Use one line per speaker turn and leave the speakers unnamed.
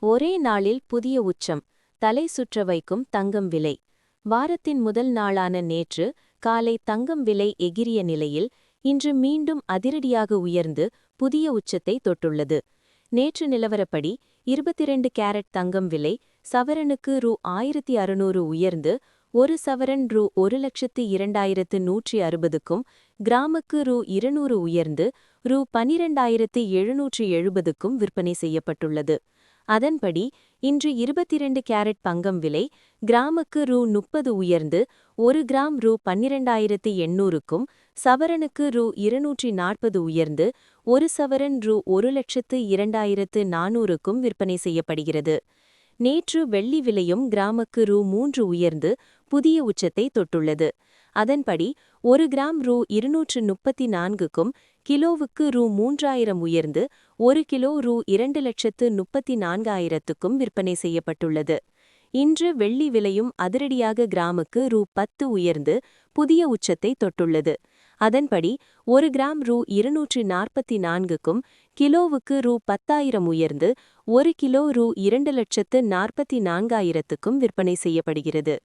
ஒரே நாளில் புதிய உச்சம், தலை சுற்ற வைக்கும் தங்கம் விலை. வாரத்தின் முதல் நாளான நேற்று காலை தங்கம் விலை எகிரிய நிலையில் இன்று மீண்டும் அதிரடியாக உயர்ந்து புதிய உச்சத்தை தொட்டுள்ளது. நேற்று நிலவரப்படி 22 கேரட் தங்கம் விலை சவரனுக்கு ரூ. 1600 உயர்ந்து ஒரு சவரன் ரூ. 1,02,160க்கும், கிராமுக்கு ரூ. 200 உயர்ந்து ரூ. 12,770க்கும் விற்பனை செய்யப்பட்டுள்ளது. அதன்படி இன்று 22 கேரட் தங்கம் விலை கிராமுக்கு ரூ. 30 உயர்ந்து ஒரு கிராம் ரூ. 12,800க்கும், சவரனுக்கு ரூ. 240 உயர்ந்து ஒரு சவரன் ரூ. 1,02,400க்கும் விற்பனை செய்யப்படுகிறது. நேற்று வெள்ளி விலையும் கிராமுக்கு ரூ. 3 உயர்ந்து புதிய உச்சத்தை தொட்டுள்ளது. அதன்படி ஒரு கிராம் ரூ. 234க்கும், கிலோவுக்கு ரூ. 3000 உயர்ந்து ஒரு கிலோ ரூ. 2,34,000க்கும் விற்பனை செய்யப்பட்டுள்ளது. இன்று வெள்ளி விலையும் அதிரடியாக கிராமுக்கு ரூ. 10 உயர்ந்து புதிய உச்சத்தை தொட்டுள்ளது. அதன்படி ஒரு கிராம் ரூ. 244க்கும், கிலோவுக்கு ரூ. 10,000 உயர்ந்து ஒரு கிலோ ரூ. 2,44,000க்கும் விற்பனை செய்யப்படுகிறது.